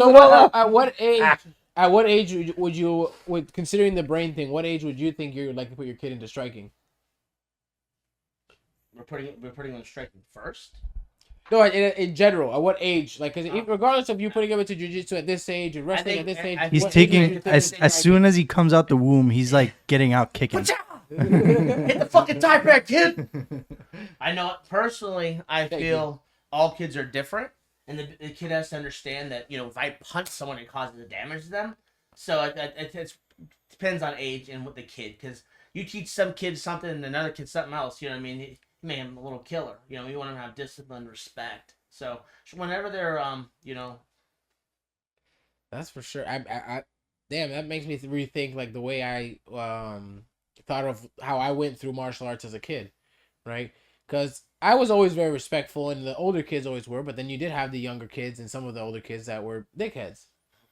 close it all up. At what age? At what age would you, with considering the brain thing, what age would you think you would like to put your kid into striking? We're putting on striking first. No, in general, at what age? Like, because regardless of you putting him into jiu-jitsu at this age and wrestling at this age, He's taking as soon as he comes out the womb, he's like getting out kicking. Hit the fucking tie back, kid. I know personally. I feel all kids are different, and the kid has to understand that if I punch someone, it causes damage to them. So it depends on age and what the kid, because you teach some kid something and another kid something else. You know what I mean? He may have a little killer. You want them to have discipline, respect. So whenever they're That's for sure. I damn, that makes me rethink like the way I thought of how I went through martial arts as a kid, right? Because I was always very respectful, and the older kids always were. But then you did have the younger kids and some of the older kids that were dickheads,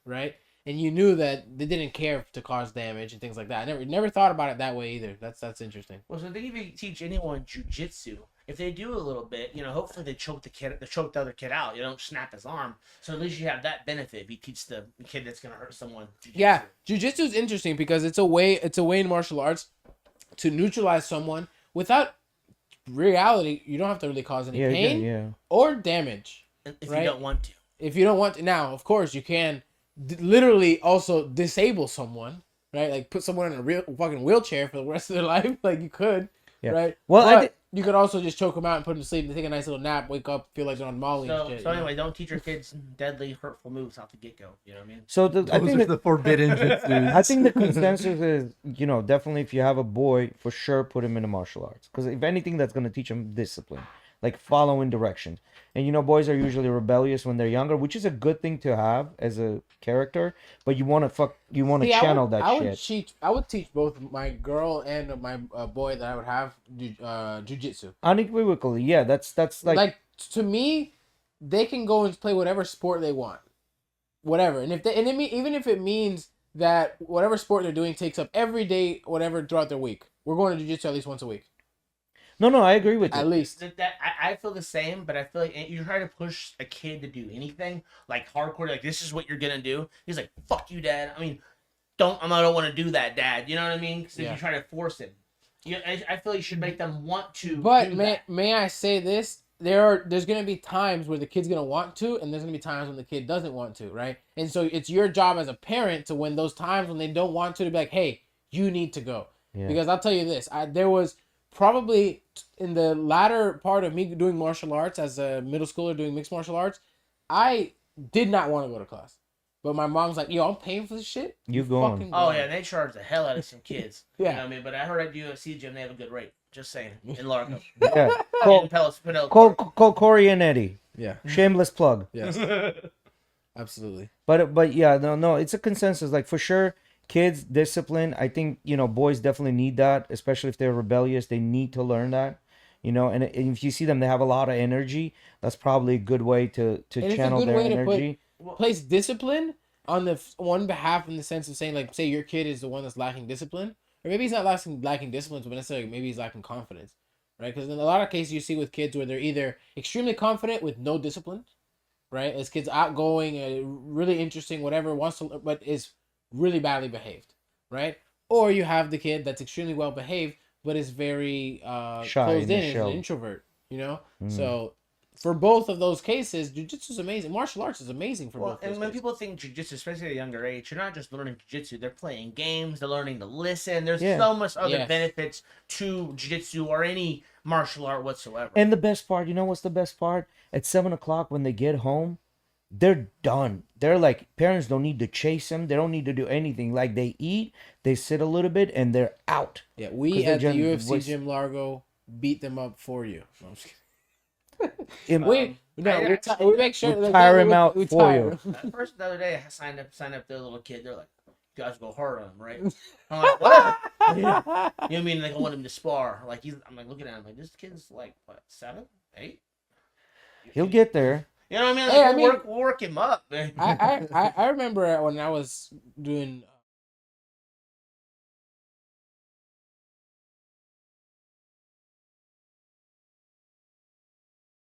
right? And you knew that they didn't care to cause damage and things like that. I never thought about it that way either. That's interesting. Well, so I think if you teach anyone jiu-jitsu, if they do a little bit, hopefully they choke the other kid out. You don't snap his arm. So at least you have that benefit if you teach the kid that's gonna hurt someone. Jiu-jitsu. Yeah, jiu-jitsu is interesting because it's a way in martial arts to neutralize someone without reality. You don't have to really cause any pain or damage. If you don't want to. If you don't want to. Now, of course, you can literally also disable someone, right? Like put someone in a real fucking wheelchair for the rest of their life. Like you could, right? Well, you could also just choke them out and put them to sleep and take a nice little nap, wake up, feel like they're on Molly and shit. So anyway, don't teach your kids deadly, hurtful moves out the get-go. You know what I mean? So I think the forbidden jutsus. I think the consensus is, definitely if you have a boy, for sure put him into martial arts. Because if anything, that's going to teach him discipline, like following directions. And boys are usually rebellious when they're younger, which is a good thing to have as a character. But you want to channel that shit. I would teach both my girl and my boy that I would have jiu-jitsu. Unequivocally, yeah. That's like to me, they can go and play whatever sport they want, whatever. And even if it means that whatever sport they're doing takes up every day, whatever throughout their week, we're going to jiu-jitsu at least once a week. No, I agree with you. At least. I feel the same, but I feel like you try to push a kid to do anything, like hardcore, like this is what you're going to do. He's like, fuck you, Dad. I mean, I don't want to do that, Dad. You know what I mean? Because if you try to force him. I feel like you should make them want to may I say this? There's going to be times where the kid's going to want to, and there's going to be times when the kid doesn't want to, right? And so it's your job as a parent to, when those times when they don't want to be like, hey, you need to go. Yeah. Because I'll tell you this, there was probably in the latter part of me doing martial arts as a middle schooler doing mixed martial arts, I did not want to go to class. But my mom's like, yo, I'm paying for this shit. You going. Oh, yeah, they charge the hell out of some kids. Yeah. You know what I mean? But I heard at UFC gym, they have a good rate. Just saying. In Largo. Yeah. Call Kory and Eddie. Yeah. Shameless plug. Yes. Absolutely. But yeah, no, it's a consensus. Like, for sure, kids, discipline. I think, boys definitely need that, especially if they're rebellious. They need to learn that, and if you see them, they have a lot of energy. That's probably a good way to channel their energy. Place discipline on the one behalf in the sense of saying, like, say your kid is the one that's lacking discipline, or maybe he's not lacking discipline, but necessarily maybe he's lacking confidence, right? Because in a lot of cases you see with kids where they're either extremely confident with no discipline, right? This kid's outgoing, really interesting, whatever, wants to, but is really badly behaved, right? Or you have the kid that's extremely well behaved but is very closed in, is an introvert, So for both of those cases, jiu-jitsu is amazing. Martial arts is amazing for both. And when people think jiu-jitsu, especially at a younger age, you're not just learning jiu-jitsu. They're playing games. They're learning to listen. There's so much other benefits to jiu-jitsu or any martial art whatsoever. And the best part, what's the best part? At 7:00 when they get home, they're done. They're like, parents don't need to chase them. They don't need to do anything. Like, they eat, they sit a little bit, and they're out. Yeah, we at the UFC Gym Largo beat them up for you. No, I'm just kidding. We make sure we tire him out for you. First, the other day, I signed up their little kid. They're like, you guys go hard on him, right? I'm like, what? You know what I mean? Like, I want him to spar. Like, I'm like looking at him like, this kid's like, what, 7, 8? He'll get there. You know what I mean? Like, we'll work him up, man. I remember when I was doing